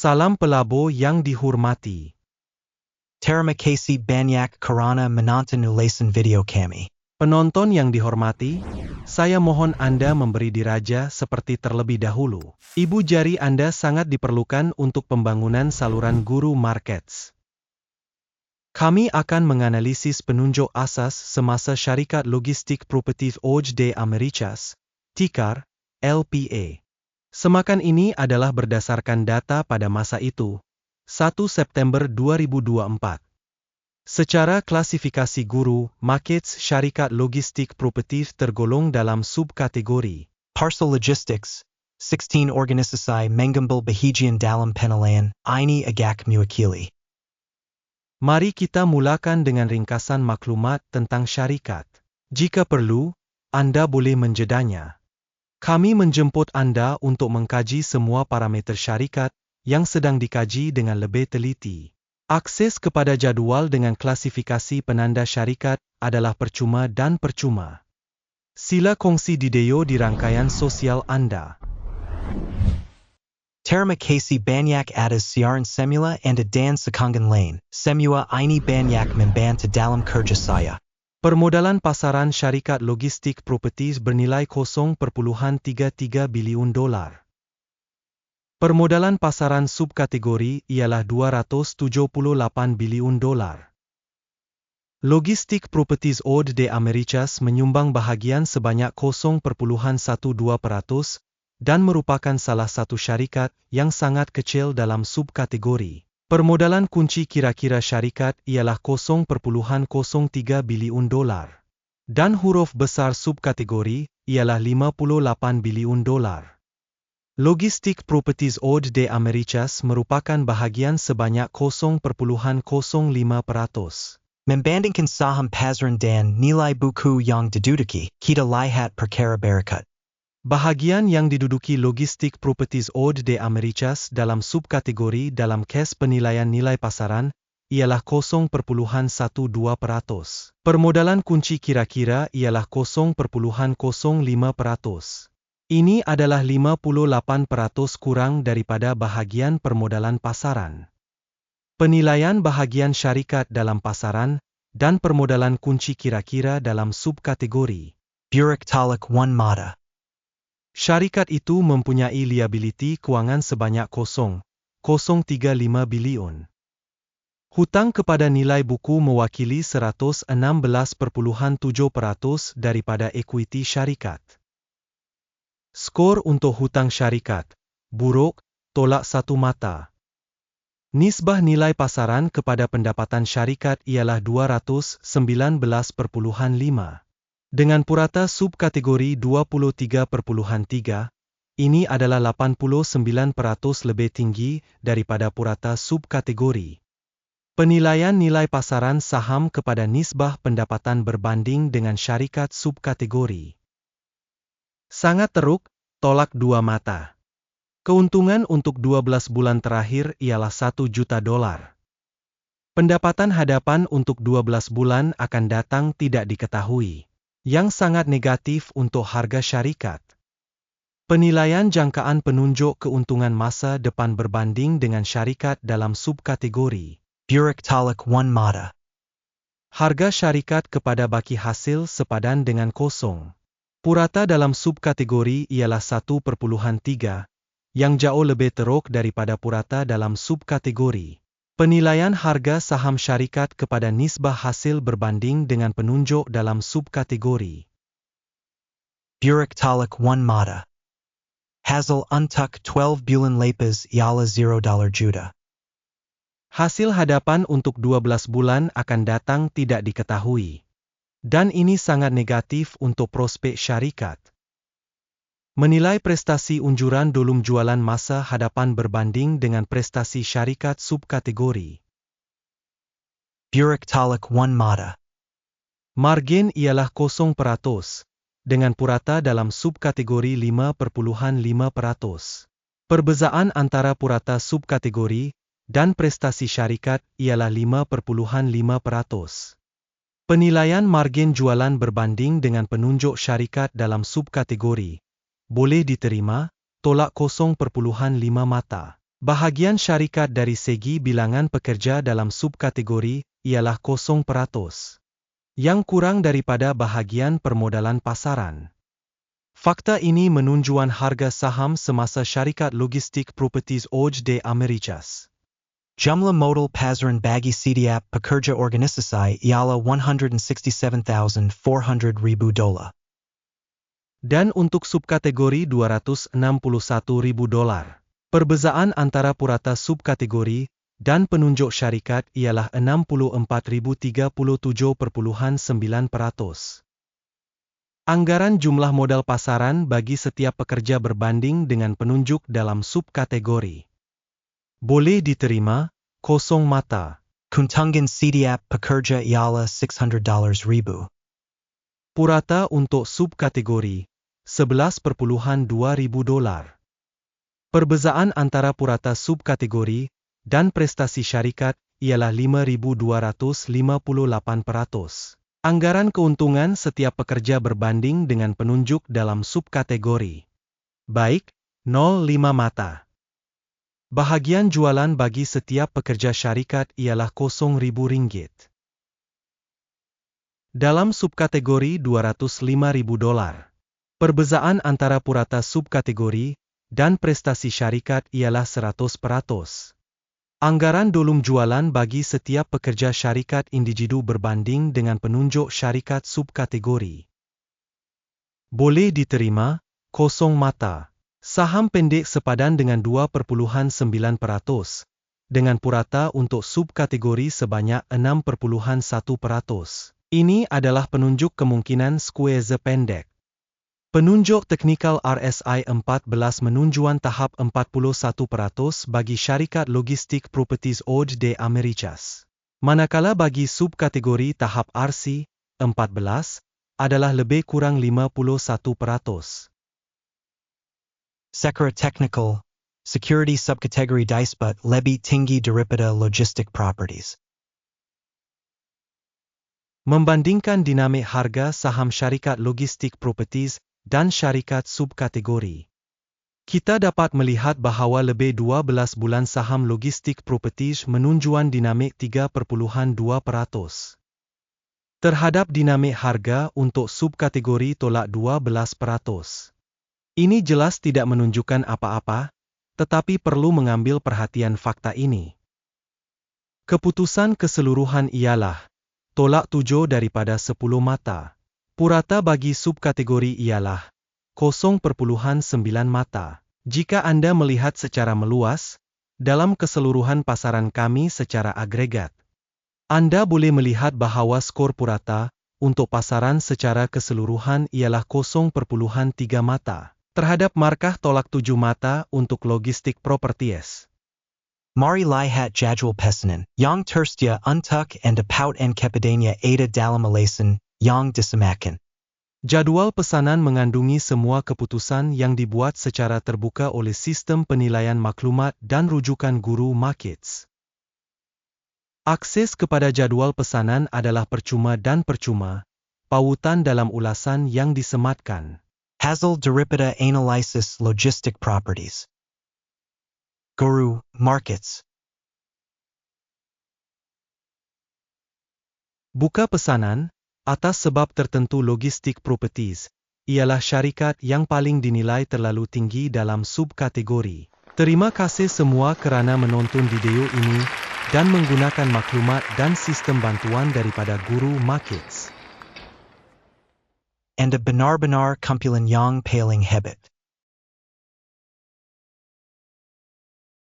Salam pelabo yang dihormati. Terima kasih banyak karena menonton ulasan video kami. Penonton yang dihormati, saya mohon Anda memberi diraja seperti terlebih dahulu. Ibu jari Anda sangat diperlukan untuk pembangunan saluran guru markets. Kami akan menganalisis penunjuk asas semasa Syarikat Logistik Properties OJ Americas, ticker LPA. Semakan ini adalah berdasarkan data pada masa itu, 1 September 2024. Secara klasifikasi guru, markets Syarikat Logistik Properties tergolong dalam subkategori Parcel Logistics, 16 organisasi mengambil bahagian dalam penilaian ini agak mewakili. Mari kita mulakan dengan ringkasan maklumat tentang syarikat. Jika perlu, Anda boleh menjedanya. Kami menjemput Anda untuk mengkaji semua parameter syarikat yang sedang dikaji dengan lebih teliti. Akses kepada jadual dengan klasifikasi penanda syarikat adalah percuma dan percuma. Sila kongsi video di rangkaian sosial Anda. Terima kasih banyak atas siaran semula Anda dan sekangan lain. Semua ini banyak membantu dalam kerja saya. Permodalan pasaran Syarikat Logistik Properties bernilai 0,33 bilion dolar. Permodalan pasaran subkategori ialah 278 bilion dolar. Logistik Properties OJ Americas menyumbang bahagian sebanyak 0,12% dan merupakan salah satu syarikat yang sangat kecil dalam subkategori. Permodalan kunci kira-kira syarikat ialah 0,03 bilion dolar. Dan huruf besar subkategori ialah 58 bilion dolar. Logistik Properties OJ Americas merupakan bahagian sebanyak 0,05%. Membandingkan saham pasaran dan nilai buku yang diduduki, kita lihat perkara berikut. Bahagian yang diduduki Logistik Properties OJ Americas dalam subkategori dalam kes penilaian nilai pasaran ialah 0,12%. Permodalan kunci kira-kira ialah 0,05%. Ini adalah 58% kurang daripada bahagian permodalan pasaran. Penilaian bahagian syarikat dalam pasaran dan permodalan kunci kira-kira dalam subkategori. Buruk talak one mata. Syarikat itu mempunyai liability kewangan sebanyak 0,035 bilion. Hutang kepada nilai buku mewakili 116.7% daripada ekuiti syarikat. Skor untuk hutang syarikat, buruk, tolak satu mata. Nisbah nilai pasaran kepada pendapatan syarikat ialah 219.5. Dengan purata subkategori 23.3, ini adalah 89% lebih tinggi daripada purata subkategori. Penilaian nilai pasaran saham kepada nisbah pendapatan berbanding dengan syarikat subkategori. Sangat teruk, tolak dua mata. Keuntungan untuk 12 bulan terakhir ialah 1 juta dolar. Pendapatan hadapan untuk 12 bulan akan datang tidak diketahui. Yang sangat negatif untuk harga syarikat. Penilaian jangkaan penunjuk keuntungan masa depan berbanding dengan syarikat dalam subkategori. Buruk talak one mata. Harga syarikat kepada baki hasil sepadan dengan kosong. Purata dalam subkategori ialah 1,3, yang jauh lebih teruk daripada purata dalam subkategori. Penilaian harga saham syarikat kepada nisbah hasil berbanding dengan penunjuk dalam subkategori. Buruk talak one mata. Hasil untuk 12 bulan lepas ialah $0 juta. Hasil hadapan untuk 12 bulan akan datang tidak diketahui. Dan ini sangat negatif untuk prospek syarikat. Menilai prestasi unjuran dolum jualan masa hadapan berbanding dengan prestasi syarikat subkategori. Buruk talak one mata. Margin ialah 0%, dengan purata dalam subkategori 5,5%. Perbezaan antara purata subkategori dan prestasi syarikat ialah 5,5%. Penilaian margin jualan berbanding dengan penunjuk syarikat dalam subkategori boleh diterima, tolak 0,5 mata. Bahagian syarikat dari segi bilangan pekerja dalam subkategori ialah 0%, yang kurang daripada bahagian permodalan pasaran. Fakta ini menunjukkan harga saham semasa syarikat logistik properties OJ de Americas. Jumlah modal pasaran bagi setiap pekerja organisasi ialah $167,400,000. Dan untuk subkategori $261,000. Perbezaan antara purata subkategori dan penunjuk syarikat ialah 64,037,9%. Anggaran jumlah modal pasaran bagi setiap pekerja berbanding dengan penunjuk dalam subkategori. Boleh diterima, kosong mata. Keuntungan setiap pekerja ialah $600,000. Purata untuk subkategori, $11,200. Perbezaan antara purata subkategori dan prestasi syarikat ialah 5,258%. Anggaran keuntungan setiap pekerja berbanding dengan penunjuk dalam subkategori. Baik, 0,5 mata. Bahagian jualan bagi setiap pekerja syarikat ialah $0,000. Dalam subkategori $205,000. Perbezaan antara purata subkategori dan prestasi syarikat ialah 100%. Anggaran dolum jualan bagi setiap pekerja syarikat individu berbanding dengan penunjuk syarikat subkategori. Boleh diterima, kosong mata. Saham pendek sepadan dengan 2,9%, dengan purata untuk subkategori sebanyak 6,1%. Ini adalah penunjuk kemungkinan squeeze pendek. Penunjuk teknikal RSI 14 menunjukkan tahap 41% bagi syarikat logistik properties OJ de Americas. Manakala bagi subkategori tahap RC 14 adalah lebih kurang 51%. Secara technical, security subkategori disebut lebih tinggi daripada logistic properties. Membandingkan dinamik harga saham syarikat logistik properties dan syarikat subkategori. Kita dapat melihat bahawa lebih 12 bulan saham logistik properties menunjukkan dinamik 3,2%. Terhadap dinamik harga untuk subkategori tolak 12%. Ini jelas tidak menunjukkan apa-apa, tetapi perlu mengambil perhatian fakta ini. Keputusan keseluruhan ialah tolak 7 daripada 10 mata. Purata bagi subkategori ialah 0,9 mata. Jika Anda melihat secara meluas, dalam keseluruhan pasaran kami secara agregat, Anda boleh melihat bahawa skor purata untuk pasaran secara keseluruhan ialah 0,3 mata, terhadap markah tolak 7 mata untuk logistik properties. Mari lihat jadwal pesanan yang tersedia untuk and dapat and kepadanya ada dalam alasan yang disemakan. Jadual pesanan mengandungi semua keputusan yang dibuat secara terbuka oleh sistem penilaian maklumat dan rujukan guru markets. Akses kepada jadual pesanan adalah percuma dan percuma, pautan dalam ulasan yang disematkan. Hasil daripada analisis logistic properties. Guru markets. Buka pesanan atas sebab tertentu logistik properties ialah syarikat yang paling dinilai terlalu tinggi dalam subkategori. Terima kasih semua kerana menonton video ini dan menggunakan maklumat dan sistem bantuan daripada Guru Markets. Anda benar-benar kumpulan yang paling hebat.